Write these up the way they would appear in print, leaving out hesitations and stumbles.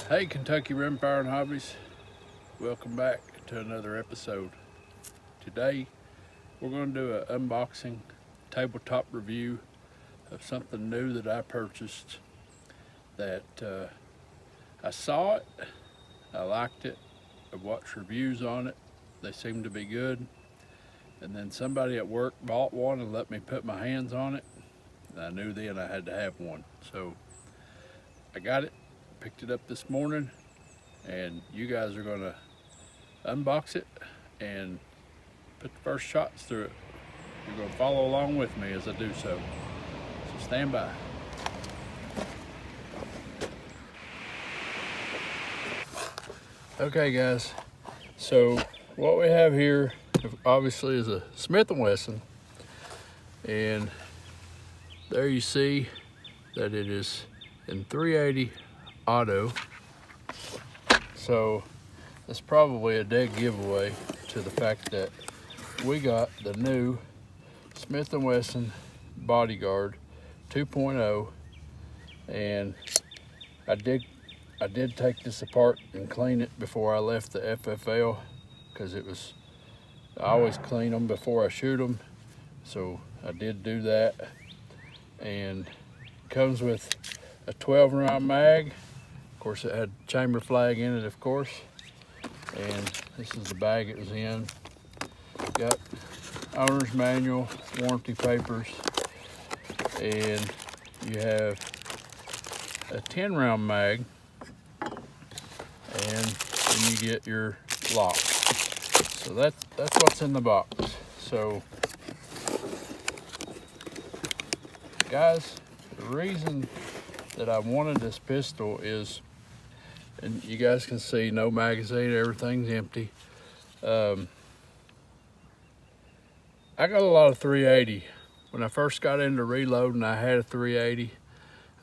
Hey Kentucky Rimfire and Hobbies, welcome back to another episode. Today we're going to do an unboxing tabletop review of something new that I purchased that I saw it, I liked it, I watched reviews on it, they seemed to be good, and then somebody at work bought one and let me put my hands on it, and I knew then I had to have one. So I got it, picked it up this morning, and you guys are going to unbox it and put the first shots through it. You're going to follow along with me as I do so. So stand by. Okay guys, so what we have here obviously is a Smith & Wesson, and there you see that it is in 380 auto. So it's probably a dead giveaway to the fact that we got the new Smith & Wesson Bodyguard 2.0, and I did take this apart and clean it before I left the FFL, because I always clean them before I shoot them, so I did do that. And it comes with a 12 round mag. Of course, it had chamber flag in it, of course. And this is the bag it was in. Got owner's manual, warranty papers, and you have a 10 round mag, and then you get your lock. So that's what's in the box. So guys, the reason that I wanted this pistol is, and you guys can see no magazine, everything's empty. I got a lot of 380. When I first got into reloading, I had a 380.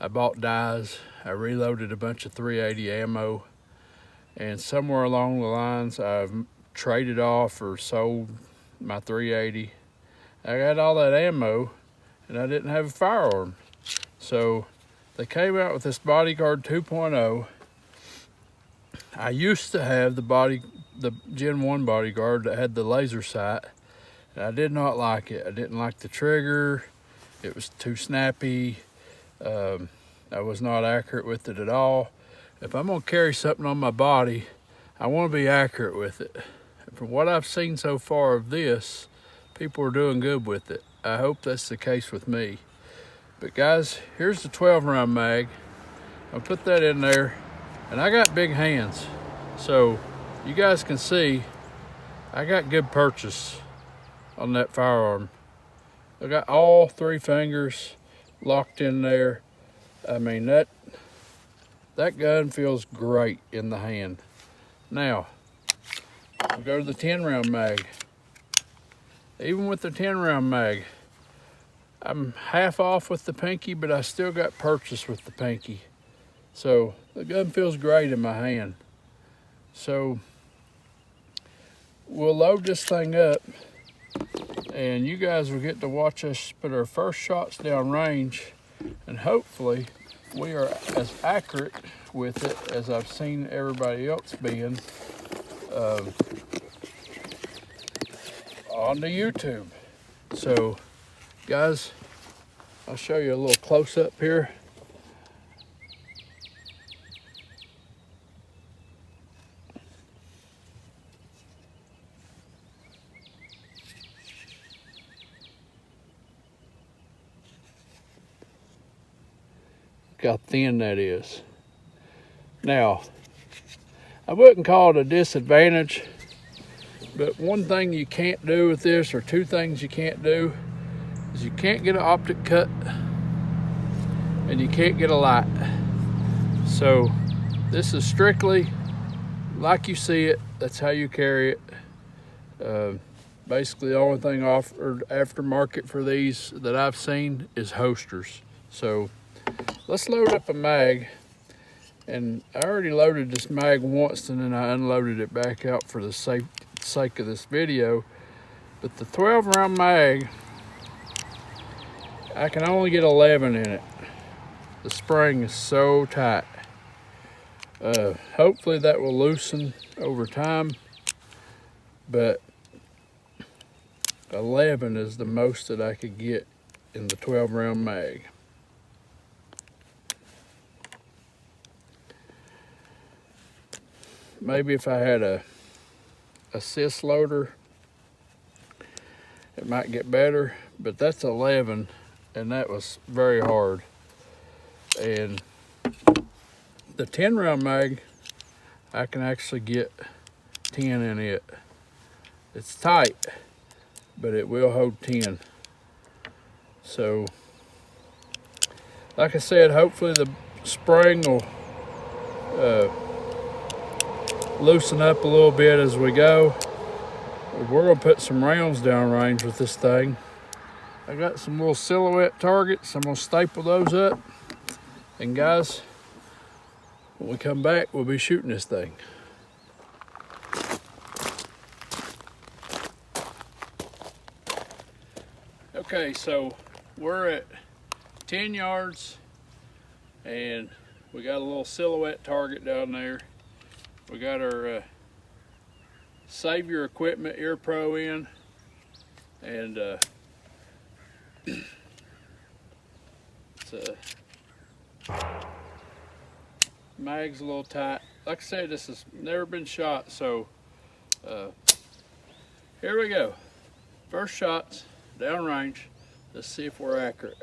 I bought dies, I reloaded a bunch of 380 ammo, and somewhere along the lines I've traded off or sold my 380. I got all that ammo and I didn't have a firearm. So they came out with this Bodyguard 2.0. I used to have the Gen 1 Bodyguard that had the laser sight, and I did not like it. I didn't like the trigger. It was too snappy. I was not accurate with it at all. If I'm gonna carry something on my body, I wanna be accurate with it. And from what I've seen so far of this, people are doing good with it. I hope that's the case with me. But guys, here's the 12 round mag. I'll put that in there, and I got big hands. So you guys can see, I got good purchase on that firearm. I got all 3 fingers locked in there. I mean, that gun feels great in the hand. Now, we go to the 10 round mag. Even with the 10 round mag, I'm half off with the pinky, but I still got purchase with the pinky. So the gun feels great in my hand. So we'll load this thing up, and you guys will get to watch us put our first shots down range, and hopefully we are as accurate with it as I've seen everybody else being on the YouTube. So guys, I'll show you a little close up here. Look how thin that is. Now, I wouldn't call it a disadvantage, but one thing you can't do with this, or 2 things you can't do, is you can't get an optic cut and you can't get a light. So this is strictly like you see it, that's how you carry it. Basically the only thing offered aftermarket for these that I've seen is holsters. So let's load up a mag, and I already loaded this mag once and then I unloaded it back out for the sake of this video. But the 12 round mag, I can only get 11 in it. The spring is so tight. Hopefully that will loosen over time, but 11 is the most that I could get in the 12 round mag. Maybe if I had a assist loader, it might get better, but that's 11, and that was very hard. And the 10 round mag, I can actually get 10 in it. It's tight, but it will hold 10. So, like I said, hopefully the spring will loosen up a little bit as we go. We're gonna put some rounds downrange with this thing. I got some little silhouette targets. I'm gonna staple those up. And guys, when we come back, we'll be shooting this thing. Okay, so we're at 10 yards and we got a little silhouette target down there. We got our Save Your Equipment Ear Pro in, and mag's a little tight. Like I said, this has never been shot, so here we go. First shots, downrange. Let's see if we're accurate.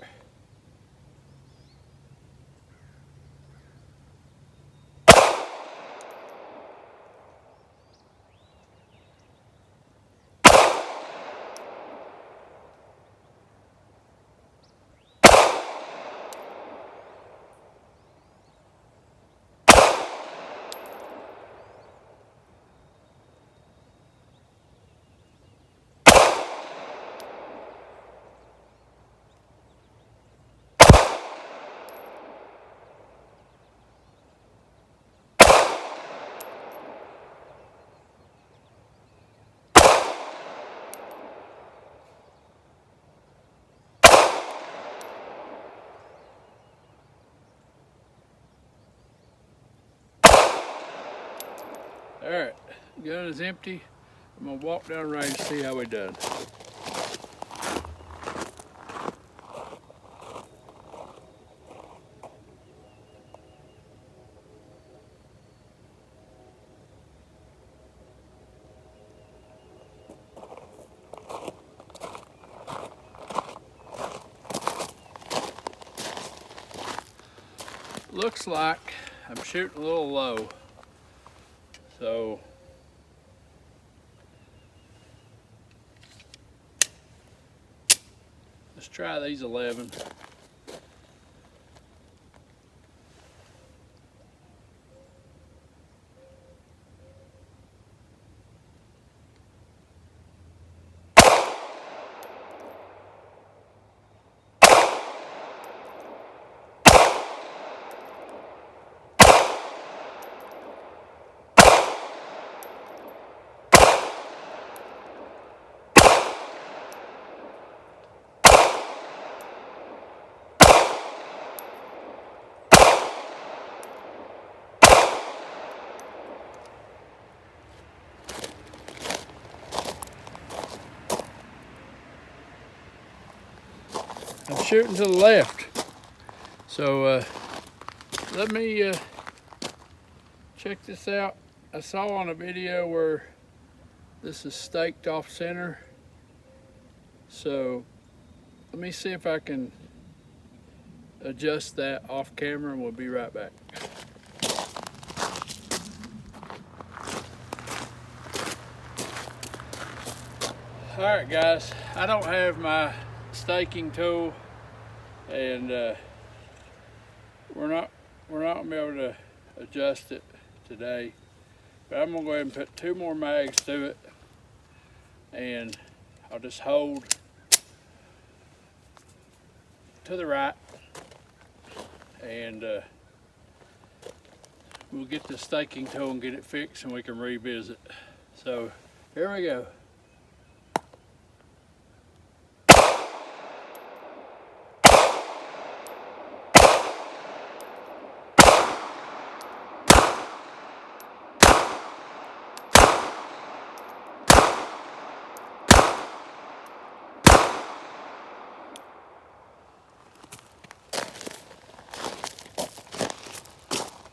All right, gun is empty. I'm gonna walk down range and see how we done. Looks like I'm shooting a little low. So let's try these 11. I'm shooting to the left. So let me check this out. I saw on a video where this is staked off center. So let me see if I can adjust that off camera and we'll be right back. All right guys, I don't have my staking tool, and we're not gonna be able to adjust it today, but I'm gonna go ahead and put 2 more mags to it, and I'll just hold to the right, and we'll get the staking tool and get it fixed and we can revisit. So here we go.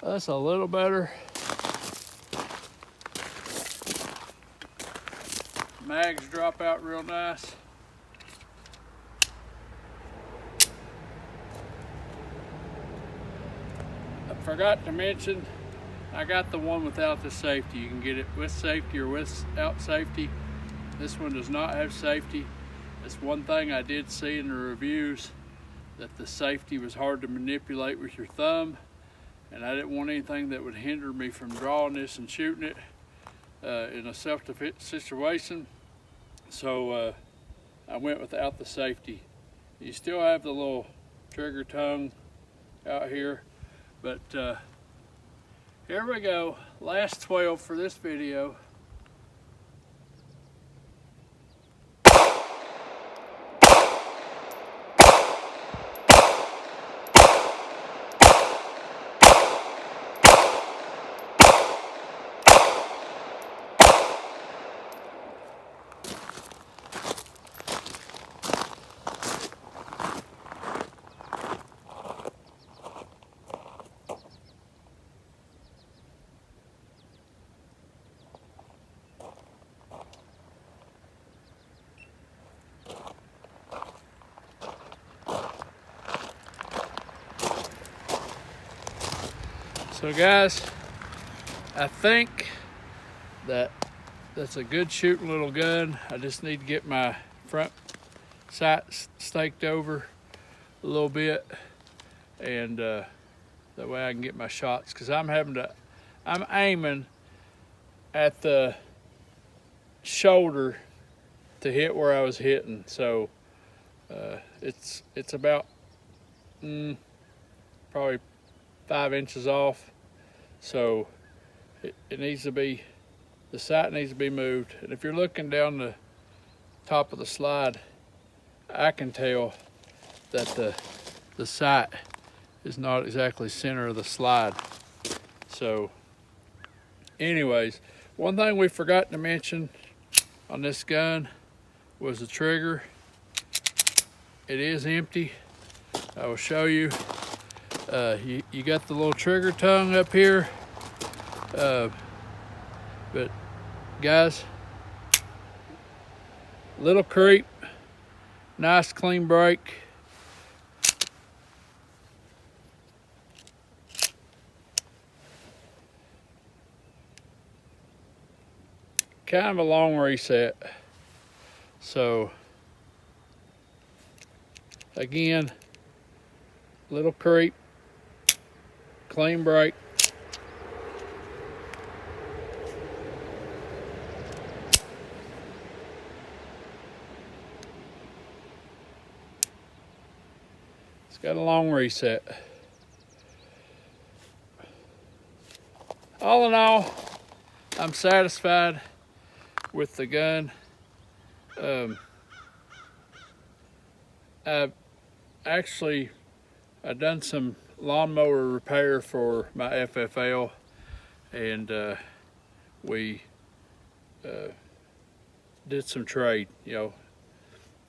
That's a little better. Mags drop out real nice. I forgot to mention, I got the one without the safety. You can get it with safety or without safety. This one does not have safety. That's one thing I did see in the reviews, that the safety was hard to manipulate with your thumb, and I didn't want anything that would hinder me from drawing this and shooting it in a self-defense situation. So I went without the safety. You still have the little trigger tongue out here, but here we go. Last 12 for this video. So guys, I think that's a good shooting little gun. I just need to get my front sights staked over a little bit, and that way I can get my shots, because I'm aiming at the shoulder to hit where I was hitting. So it's about probably 5 inches off, so it needs to be, the sight needs to be moved. And if you're looking down the top of the slide, I can tell that the sight is not exactly center of the slide. So anyways, one thing we forgot to mention on this gun was the trigger. It is empty. I will show you. You got the little trigger tongue up here, but guys, little creep, nice clean break. Kind of a long reset. So again, little creep, clean break. It's got a long reset. All in all, I'm satisfied with the gun. I've done some lawnmower repair for my FFL, and we did some trade. You know,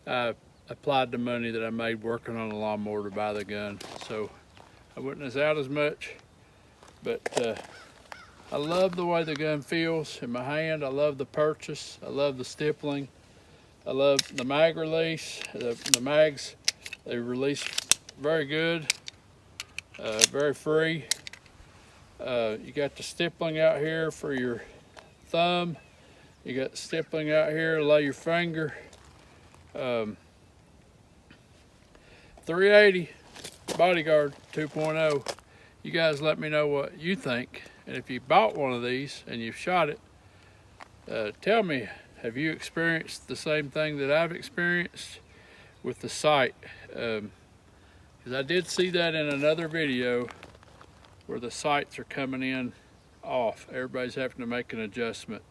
I applied the money that I made working on the lawnmower to buy the gun, so I wasn't as out as much, but I love the way the gun feels in my hand. I love the purchase. I love the stippling. I love the mag release. The mags, they release very good, very free. You got the stippling out here for your thumb. You got the stippling out here to lay your finger. 380 Bodyguard 2.0. You guys let me know what you think. And if you bought one of these and you've shot it, tell me, have you experienced the same thing that I've experienced with the sight? Because I did see that in another video where the sights are coming in off. Everybody's having to make an adjustment.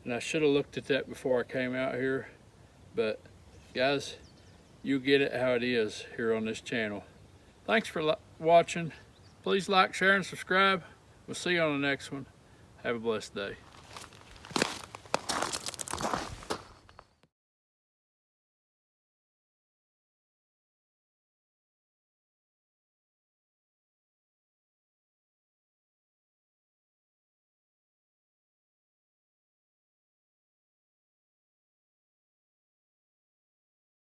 And I should have looked at that before I came out here. But guys, you get it how it is here on this channel. Thanks for watching. Please like, share, and subscribe. We'll see you on the next one. Have a blessed day.